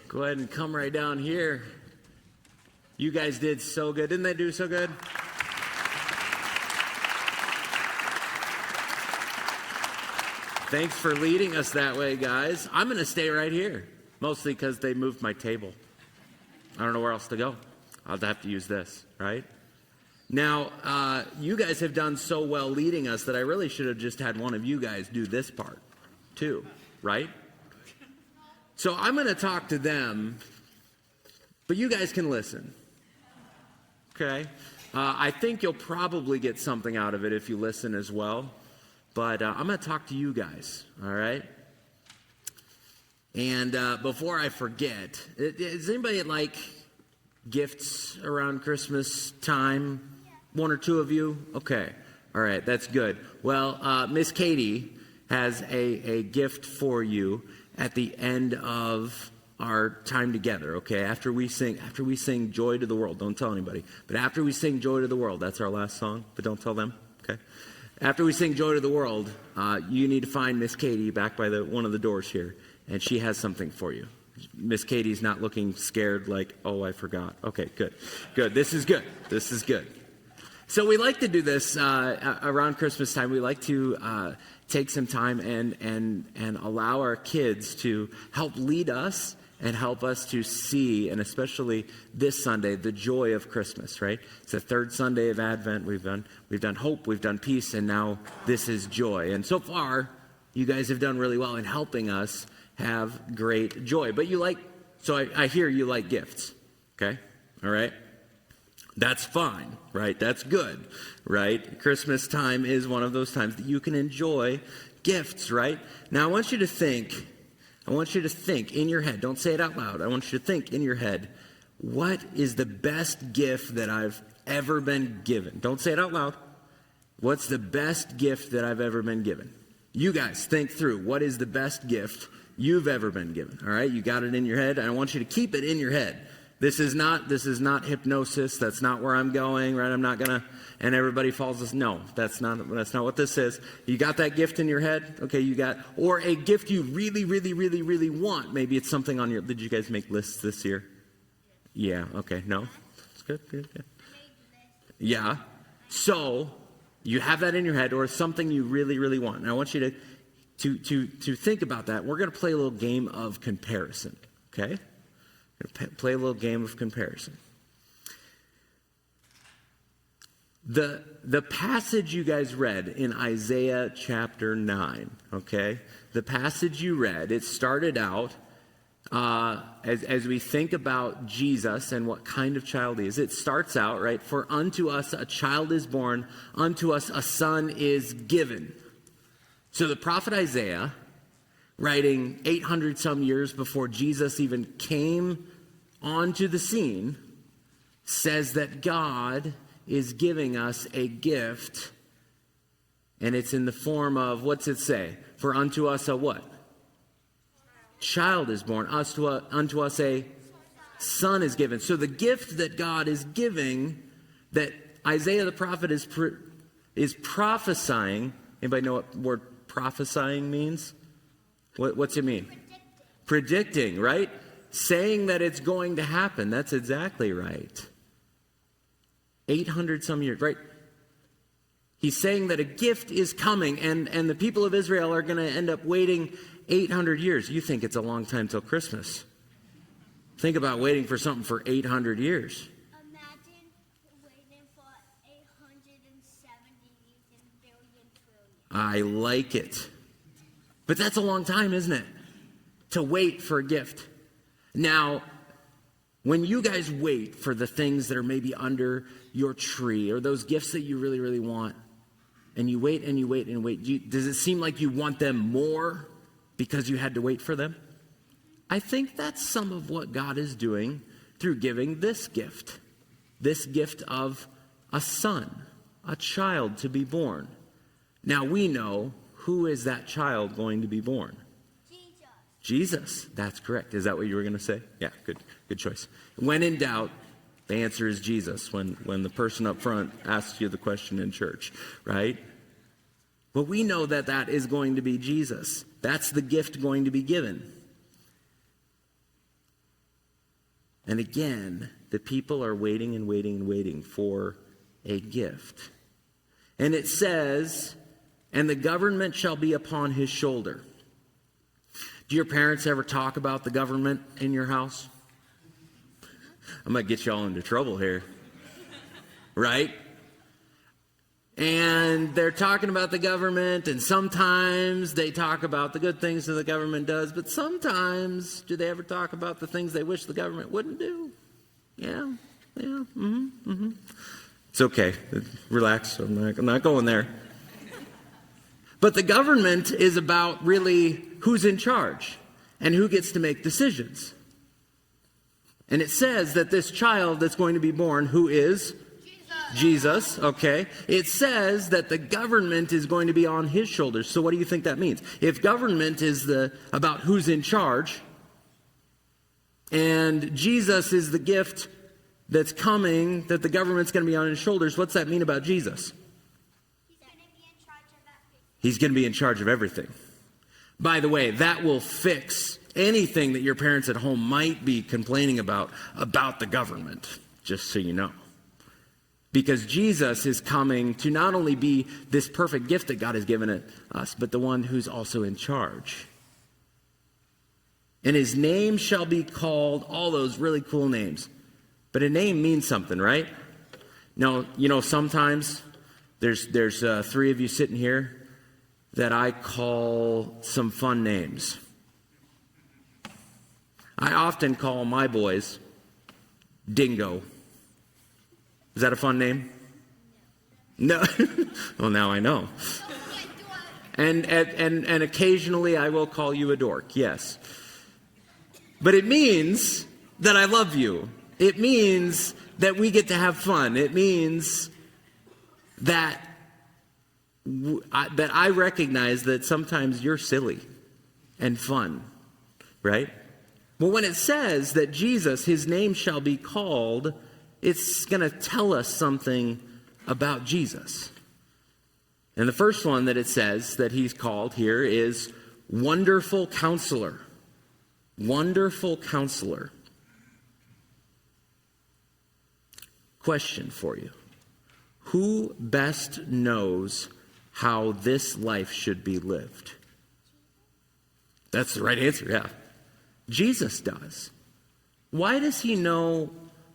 Go ahead and come right down here. You guys did so good. Didn't they do so good? Thanks for leading us that way, guys. I'm going to stay right here, mostly because they moved my table. I don't know where else to go. I'll have to use this, right? Now, you guys have done so well leading us that I really should have just had one of you guys do this part, too, right? So I'm going to talk to them, but you guys can listen, okay? I think you'll probably get something out of it if you listen as well. But I'm going to talk to you guys, all right? And before I forget, does anybody like gifts around Christmas time? One or two of you? Okay. All right, that's good. Well, Miss Katie has a gift for you at the end of our time together, okay? After we sing Joy to the World. Don't tell anybody. But after we sing Joy to the World, that's our last song, but don't tell them, okay? After we sing Joy to the World, you need to find Miss Katie back by one of the doors here, and she has something for you. Miss Katie's not looking scared like, oh, I forgot. Okay, good. Good. This is good. This is good. So we like to do this around Christmas time. We like to take some time and allow our kids to help lead us and help us to see, and especially this Sunday, the joy of Christmas, right? It's the third Sunday of Advent. We've done hope, we've done peace, and now this is joy. And so far, you guys have done really well in helping us have great joy. But I hear you like gifts, okay? All right? That's fine, right? That's good, right? Christmas time is one of those times that you can enjoy gifts, right? Now, I want you to think in your head. Don't say it out loud. I want you to think in your head, what is the best gift that I've ever been given? Don't say it out loud. What's the best gift that I've ever been given? You guys think through. What is the best gift you've ever been given? All right, you got it in your head. I want you to keep it in your head. This is not hypnosis. That's not where I'm going, right? I'm not gonna, and everybody falls asleep. No, that's not what this is. You got that gift in your head? Okay, or a gift you really, really, really, really want. Maybe it's something did you guys make lists this year? Yeah, okay, no? It's good. Yeah. So, you have that in your head, or something you really, really want. And I want you to think about that. We're gonna play a little game of comparison, okay? Play a little game of comparison. The passage you guys read in Isaiah chapter 9, okay? The passage you read, it started out, as we think about Jesus and what kind of child he is, it starts out, right? For unto us a child is born, unto us a son is given. So the prophet Isaiah, writing 800 some years before Jesus even came onto the scene, says that God is giving us a gift, and it's in the form of, what's it say? For unto us a what? Child is born. Unto us a son is given. So the gift that God is giving, that Isaiah the prophet is prophesying. Anybody know what word prophesying means? What's it mean? Predicting, right? Saying that it's going to happen. That's exactly right. 800 some years, right? He's saying that a gift is coming, and the people of Israel are going to end up waiting 800 years. You think it's a long time till Christmas. Think about waiting for something for 800 years. Imagine waiting for 870 billion trillion. I like it. But that's a long time, isn't it? To wait for a gift. Now, when you guys wait for the things that are maybe under your tree, or those gifts that you really, really want, and you wait and you wait and wait, does it seem like you want them more because you had to wait for them? I think that's some of what God is doing through giving this gift of a son, a child to be born. Now we know, who is that child going to be born? Jesus. That's correct. Is that what you were going to say? Yeah, good choice. When in doubt, the answer is Jesus, when the person up front asks you the question in church, right? But we know that is going to be Jesus. That's the gift going to be given. And again, the people are waiting and waiting and waiting for a gift. And it says, and the government shall be upon his shoulder. Do your parents ever talk about the government in your house? I might get you all into trouble here. Right? And they're talking about the government, and sometimes they talk about the good things that the government does, but sometimes do they ever talk about the things they wish the government wouldn't do? Yeah. It's okay. Relax. I'm not going there. But the government is about really who's in charge and who gets to make decisions. And it says that this child that's going to be born, who is? Jesus, okay. It says that the government is going to be on his shoulders. So what do you think that means? If government is about who's in charge, and Jesus is the gift that's coming, that the government's going to be on his shoulders, what's that mean about Jesus? He's going to be in charge of everything. By the way, that will fix anything that your parents at home might be complaining about the government, just so you know. Because Jesus is coming to not only be this perfect gift that God has given us, but the one who's also in charge. And his name shall be called, all those really cool names. But a name means something, right? Now, sometimes there's three of you sitting here that I call some fun names. I often call my boys Dingo. Is that a fun name? No. Well, now I know. And occasionally I will call you a dork, yes. But it means that I love you. It means that we get to have fun. It means that I recognize that sometimes you're silly and fun, right? Well, when it says that Jesus, his name shall be called, it's going to tell us something about Jesus. And the first one that it says that he's called here is Wonderful Counselor. Wonderful Counselor. Question for you. Who best knows how this life should be lived? That's the right answer, yeah. Jesus does. Why does he know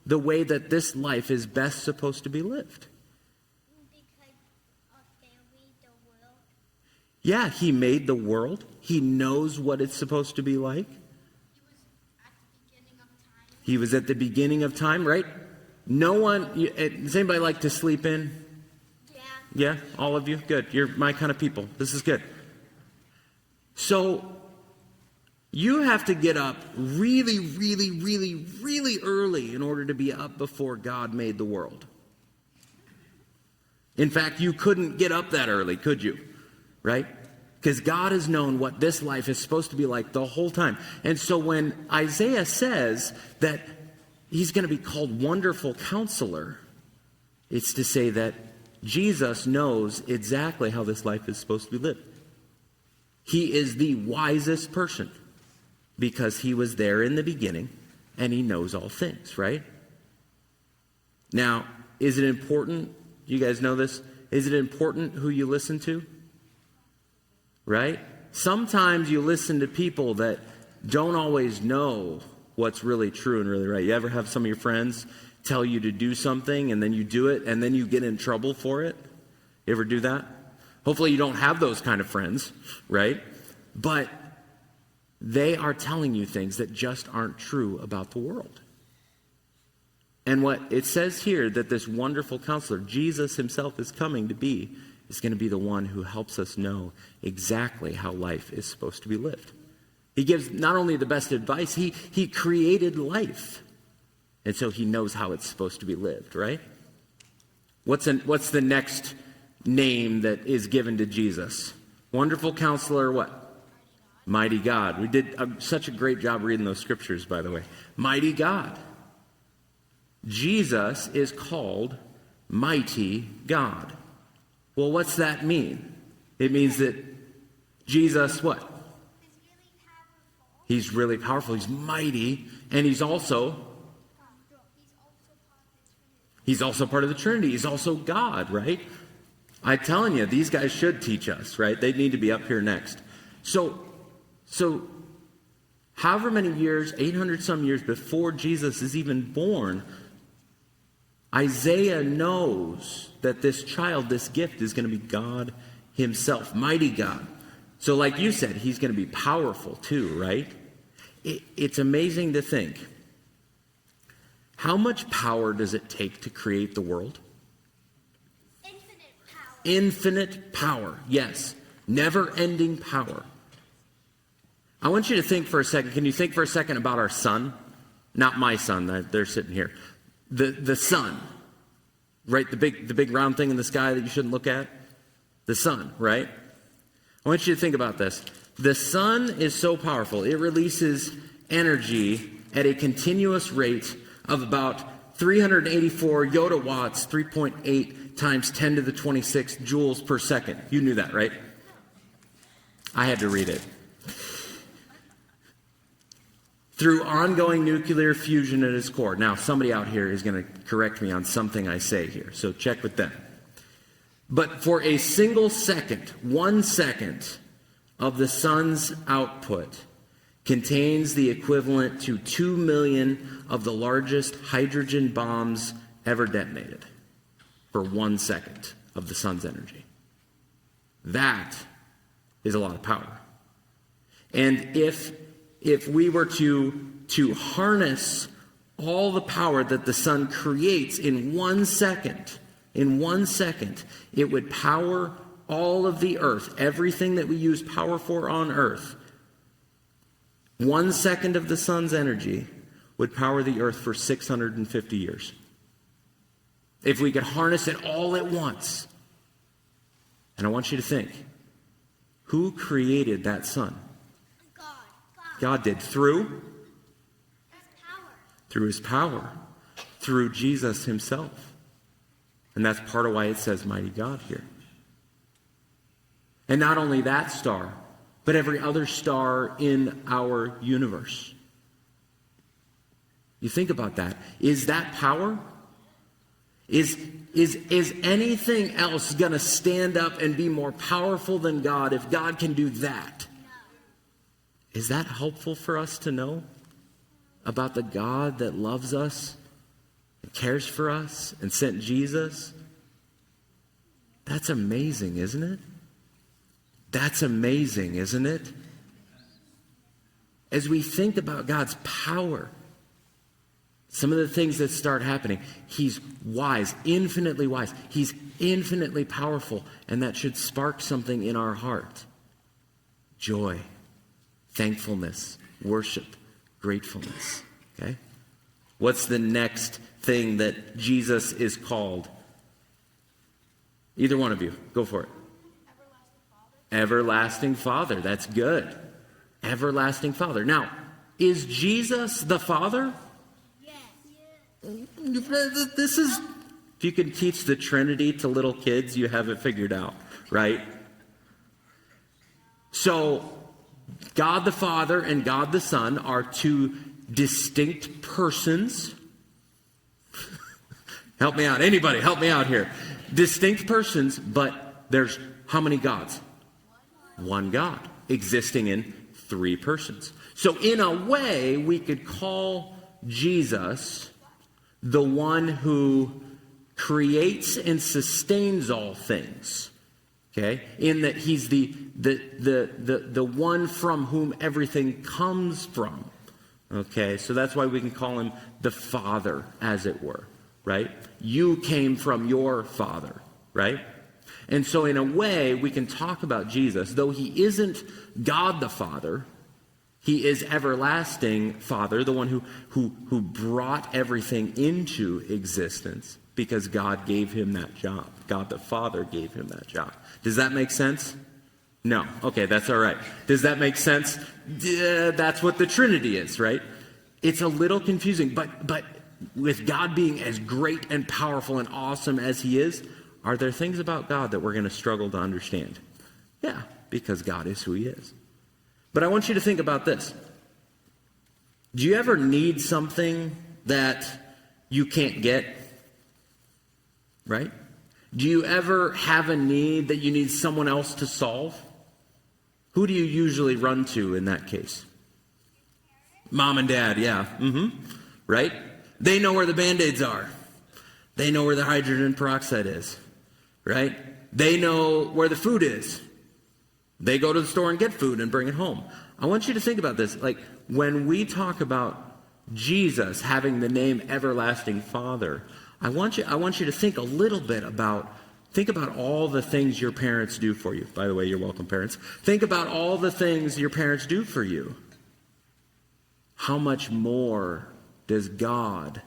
the way that this life is best supposed to be lived? Because they made the world. Yeah, he made the world. He knows what it's supposed to be like. He was at the beginning of time, right? No one, does anybody like to sleep in? Yeah. Yeah, all of you? Good. You're my kind of people. This is good. So, you have to get up really, really, really, really early in order to be up before God made the world. In fact, you couldn't get up that early, could you? Right? Because God has known what this life is supposed to be like the whole time. And so when Isaiah says that he's going to be called Wonderful Counselor, it's to say that Jesus knows exactly how this life is supposed to be lived. He is the wisest person because he was there in the beginning and he knows all things, right? Now, is it important? You guys know this? Is it important who you listen to? Right? Sometimes you listen to people that don't always know what's really true and really right. You ever have some of your friends tell you to do something and then you do it and then you get in trouble for it? You ever do that? Hopefully you don't have those kind of friends, right? But they are telling you things that just aren't true about the world. And what it says here, that this wonderful counselor, Jesus himself, is coming to be, is going to be the one who helps us know exactly how life is supposed to be lived. He gives not only the best advice, he created life. And so he knows how it's supposed to be lived, right? What's the next name that is given to Jesus? Wonderful Counselor, what? Mighty God. We did such a great job reading those scriptures, by the way. Mighty God. Jesus is called Mighty God. Well, what's that mean? It means that Jesus, what? He's really powerful. He's really powerful. He's mighty. And he's also He's also part of the Trinity. He's also God, right? I'm telling you, these guys should teach us, right? They need to be up here next. So however many years, 800 some years before Jesus is even born, Isaiah knows that this child, this gift, is going to be God himself, mighty God. So like you said, he's going to be powerful too, right? It's amazing to think. How much power does it take to create the world? Infinite power. Infinite power, yes. Never-ending power. I want you to think for a second. Can you think for a second about our sun? Not my son. They're sitting here. The sun, right? The big round thing in the sky that you shouldn't look at. The sun, right? I want you to think about this. The sun is so powerful. It releases energy at a continuous rate of about 384 yotta watts, 3.8 times 10 to the 26 joules per second. You knew that, right? I had to read it. Through ongoing nuclear fusion at its core. Now, somebody out here is going to correct me on something I say here, so check with them. But for a single second, 1 second of the sun's output contains the equivalent to 2 million of the largest hydrogen bombs ever detonated for 1 second of the sun's energy. That is a lot of power. And if we were to harness all the power that the sun creates in 1 second, it would power all of the earth, everything that we use power for on earth. 1 second of the sun's energy would power the earth for 650 years. If we could harness it all at once. And I want you to think, who created that sun? God did. Through his power, through Jesus himself. And that's part of why it says mighty God here. And not only that star, but every other star in our universe. You think about that. Is that power? Is anything else going to stand up and be more powerful than God if God can do that? Is that helpful for us to know about the God that loves us and cares for us and sent Jesus? That's amazing, isn't it? That's amazing, isn't it? As we think about God's power, some of the things that start happening, he's wise, infinitely wise. He's infinitely powerful, and that should spark something in our heart. Joy, thankfulness, worship, gratefulness. Okay? What's the next thing that Jesus is called? Either one of you, go for it. Everlasting Father. That's good. Everlasting Father. Now, is Jesus the Father? Yes. This is, if you can teach the Trinity to little kids, you have it figured out, right? So, God the Father and God the Son are two distinct persons. Help me out. Anybody, help me out here. Distinct persons, but there's how many gods? One God, existing in three persons. So in a way, we could call Jesus the one who creates and sustains all things. Okay? In that he's the one from whom everything comes from. Okay? So that's why we can call him the Father, as it were. Right? You came from your Father. Right? And so in a way, we can talk about Jesus. Though he isn't God the Father, he is everlasting Father, the one who brought everything into existence because God gave him that job. God the Father gave him that job. Does that make sense? No. Okay, that's all right. Does that make sense? That's what the Trinity is, right? It's a little confusing, but with God being as great and powerful and awesome as he is, are there things about God that we're going to struggle to understand? Yeah, because God is who he is. But I want you to think about this. Do you ever need something that you can't get? right? Do you ever have a need that you need someone else to solve? Who do you usually run to in that case? Mom and dad, yeah. Right? They know where the Band-Aids are. They know where the hydrogen peroxide is. Right? They know where the food is. They go to the store and get food and bring it home. I want you to think about this. Like, when we talk about Jesus having the name Everlasting Father, I want you to think a little bit about all the things your parents do for you. By the way, you're welcome, parents. Think about all the things your parents do for you. How much more does God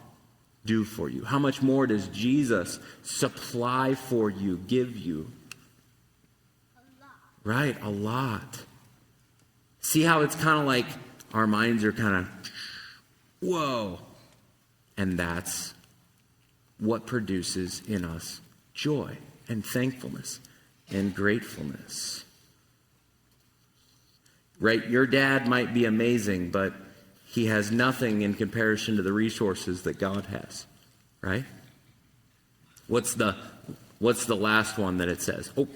do for you? How much more does Jesus supply for you, give you? A lot. Right, a lot. See how it's kind of like our minds are kind of, whoa. And that's what produces in us joy and thankfulness and gratefulness. Right? Your dad might be amazing, but he has nothing in comparison to the resources that God has. Right? What's the last one that it says? Oh.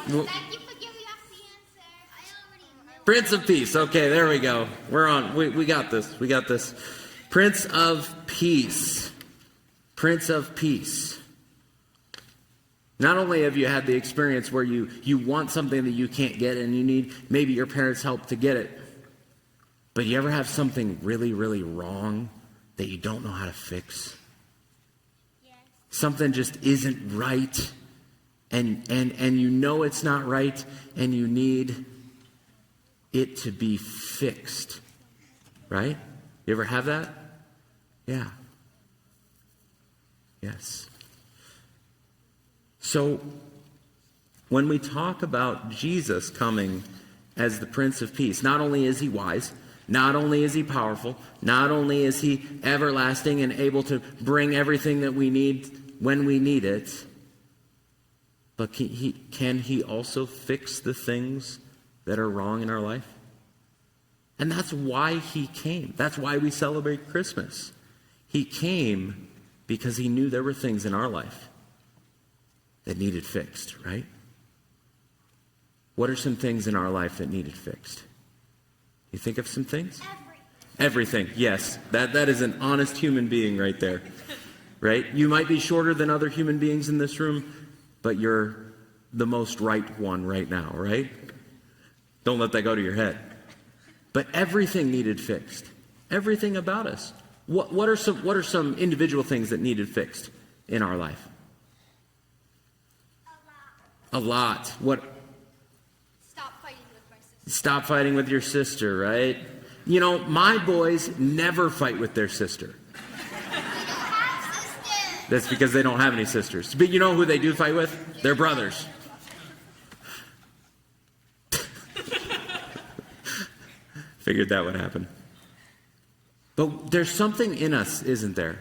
Thank you for giving us the answer. I already know. Prince of Peace. Okay, there we go. We're on. We got this. We got this. Prince of Peace. Prince of Peace. Not only have you had the experience where you want something that you can't get and you need maybe your parents' help to get it, but you ever have something really, really wrong that you don't know how to fix? Yes. Something just isn't right, and you know it's not right, and you need it to be fixed. Right? You ever have that? Yeah. Yes. So, when we talk about Jesus coming as the Prince of Peace, not only is he wise, not only is he powerful, not only is he everlasting and able to bring everything that we need when we need it, but can he also fix the things that are wrong in our life? And that's why he came. That's why we celebrate Christmas. He came because he knew there were things in our life that needed fixed, right? What are some things in our life that needed fixed? You think of some things? Everything, yes. That is an honest human being right there, right? You might be shorter than other human beings in this room, but you're the most right one right now, right? Don't let that go to your head. But everything needed fixed. Everything about us. What are some individual things that needed fixed in our life? A lot. What? Stop fighting with my sister. Stop fighting with your sister, right? You know, my boys never fight with their sister. We don't have sisters. That's because they don't have any sisters. But you know who they do fight with? Their brothers. Figured that would happen. But there's something in us, isn't there?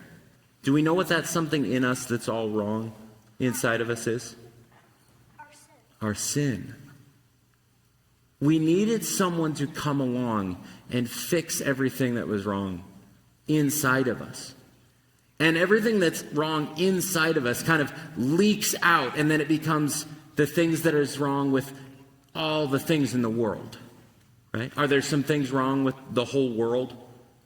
Do we know what that something in us that's all wrong inside of us is? Our sin. We needed someone to come along and fix everything that was wrong inside of us. And everything that's wrong inside of us kind of leaks out, and then it becomes the things that is wrong with all the things in the world. Right? Are there some things wrong with the whole world?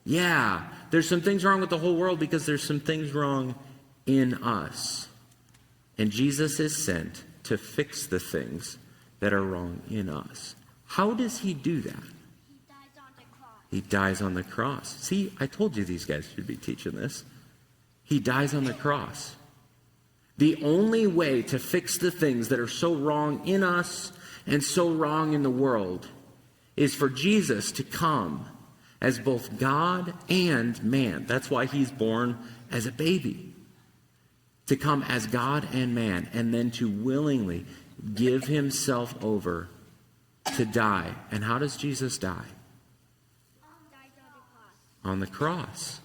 Yeah. There's some things wrong with the whole world because there's some things wrong in us. And Jesus is sent to fix the things that are wrong in us. How does he do that? He dies on the cross. He dies on the cross. See, I told you these guys should be teaching this. He dies on the cross. The only way to fix the things that are so wrong in us and so wrong in the world is for Jesus to come as both God and man. That's why he's born as a baby. To come as God and man, and then to willingly give himself over to die. And how does Jesus die? Dies on the cross. On the cross.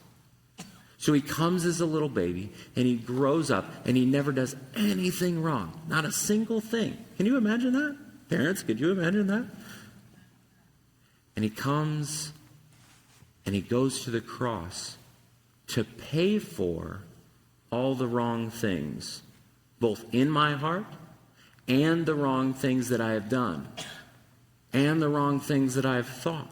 So he comes as a little baby, and he grows up, and he never does anything wrong. Not a single thing. Can you imagine that? Parents, could you imagine that? And he comes, and he goes to the cross to pay for all the wrong things, both in my heart and the wrong things that I have done and the wrong things that I have thought.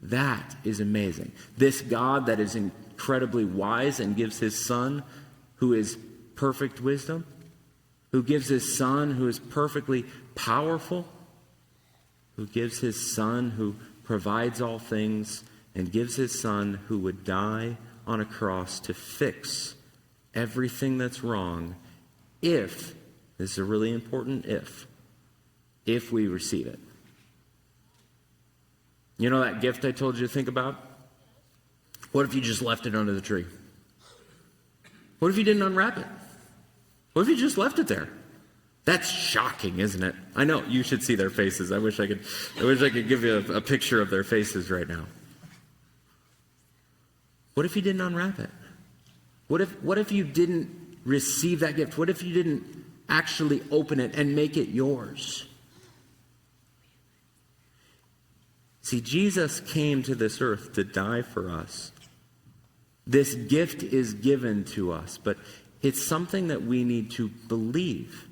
That is amazing. This God that is incredibly wise and gives his Son, who is perfect wisdom, who gives his Son who is perfectly powerful, who gives his Son who provides all things, and gives his Son who would die on a cross to fix everything that's wrong if, this is a really important if we receive it. You know that gift I told you to think about? What if you just left it under the tree? What if you didn't unwrap it? What if you just left it there? That's shocking, isn't it? I know, you should see their faces. I wish I could give you a picture of their faces right now. What if you didn't unwrap it? What if you didn't receive that gift? What if you didn't actually open it and make it yours? See, Jesus came to this earth to die for us. This gift is given to us, but it's something that we need to believe,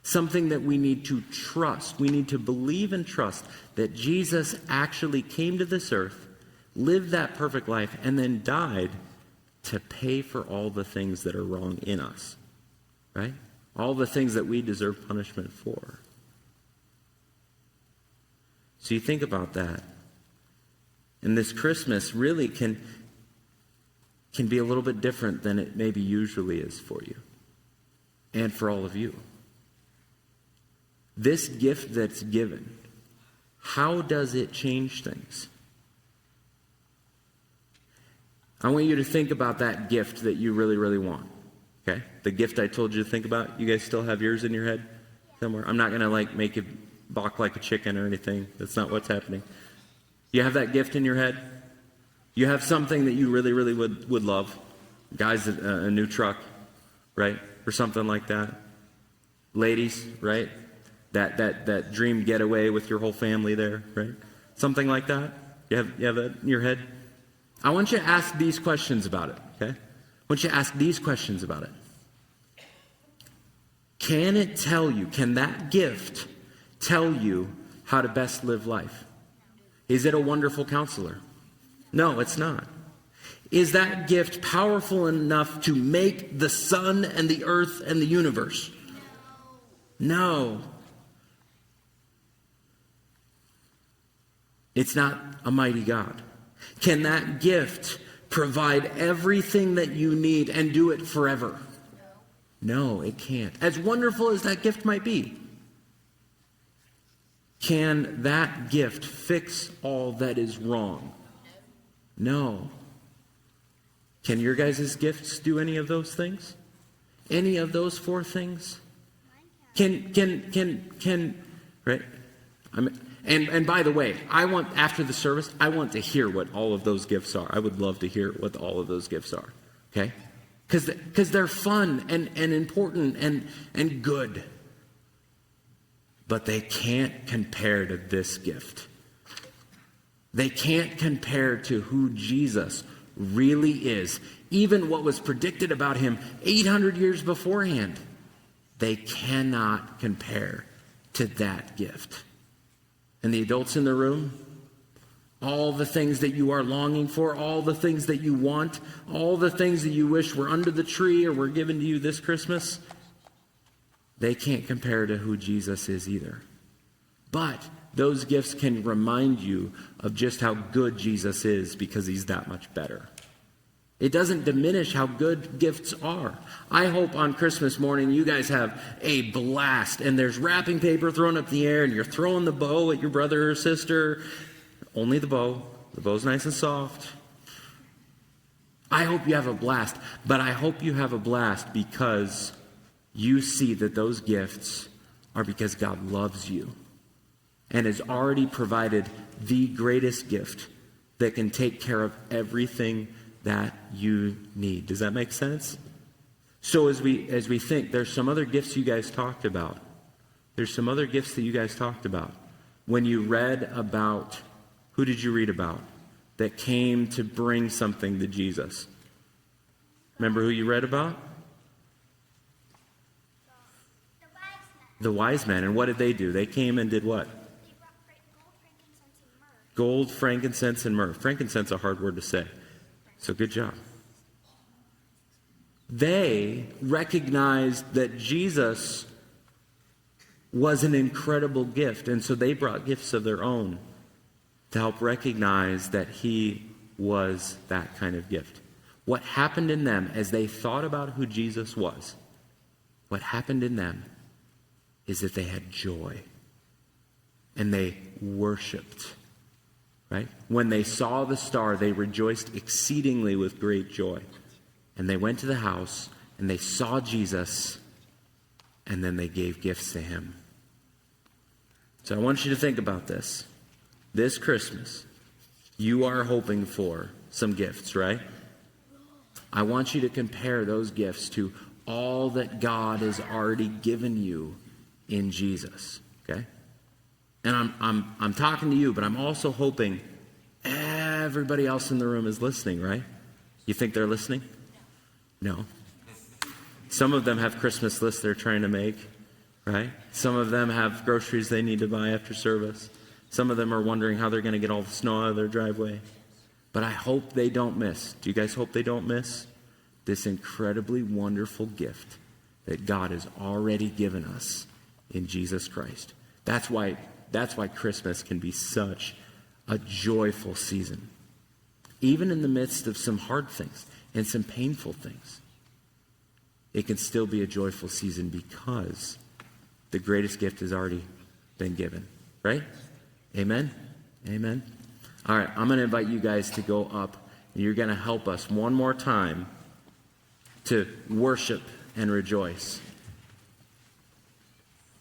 something that we need to trust. We need to believe and trust that Jesus actually came to this earth, lived that perfect life, and then died to pay for all the things that are wrong in us, right? All the things that we deserve punishment for. So you think about that. And this Christmas really can be a little bit different than it maybe usually is for you and for all of you. This gift that's given, how does it change things? I want you to think about that gift that you really, really want. Okay? The gift I told you to think about. You guys still have yours in your head somewhere? I'm not going to make you balk like a chicken or anything. That's not what's happening. You have that gift in your head? You have something that you really, really would love. Guys, a new truck, right? Or something like that. Ladies, right? That dream getaway with your whole family there, right? Something like that. You have that in your head? I want you to ask these questions about it, okay? I want you to ask these questions about it. Can that gift tell you how to best live life? Is it a wonderful counselor? No, it's not. Is that gift powerful enough to make the sun and the earth and the universe? No. It's not a mighty God. Can that gift provide everything that you need and do it forever? No, it can't. As wonderful as that gift might be. Can that gift fix all that is wrong? No. Can your guys' gifts do any of those things? Any of those four things? Right? And by the way, after the service, I want to hear what all of those gifts are. I would love to hear what all of those gifts are. Okay? Because they're fun and important and good. But they can't compare to this gift. They can't compare to who Jesus really is. Even what was predicted about him 800 years beforehand. They cannot compare to that gift. And the adults in the room, all the things that you are longing for, all the things that you want, all the things that you wish were under the tree or were given to you this Christmas, they can't compare to who Jesus is either. But those gifts can remind you of just how good Jesus is because he's that much better. It doesn't diminish how good gifts are. I hope on Christmas morning you guys have a blast and there's wrapping paper thrown up in the air and you're throwing the bow at your brother or sister. Only the bow. The bow's nice and soft. I hope you have a blast, but I hope you have a blast because you see that those gifts are because God loves you and has already provided the greatest gift that can take care of everything that you need. Does that make sense? So as we think, there's some other gifts you guys talked about. There's some other gifts that you guys talked about. When you read about, who did you read about? that came to bring something to Jesus. Remember who you read about? The wise men. And what did they do? They came and did what? They brought gold, frankincense, and myrrh. Gold, frankincense, and myrrh. Frankincense is a hard word to say. So good job. They recognized that Jesus was an incredible gift, and so they brought gifts of their own to help recognize that he was that kind of gift. What happened in them as they thought about who Jesus was, what happened in them is that they had joy and they worshiped, right? When they saw the star, they rejoiced exceedingly with great joy. And they went to the house and they saw Jesus and then they gave gifts to him. So I want you to think about this. This Christmas, you are hoping for some gifts, right? I want you to compare those gifts to all that God has already given you in Jesus, okay? And I'm talking to you, but I'm also hoping everybody else in the room is listening, right? You think they're listening? No. Some of them have Christmas lists they're trying to make, right? Some of them have groceries they need to buy after service. Some of them are wondering how they're going to get all the snow out of their driveway. But I hope they don't miss. Do you guys hope they don't miss this incredibly wonderful gift that God has already given us in Jesus Christ? That's why Christmas can be such a joyful season. Even in the midst of some hard things and some painful things, it can still be a joyful season because the greatest gift has already been given, right? Amen? Amen? All right, I'm going to invite you guys to go up, and you're going to help us one more time to worship and rejoice.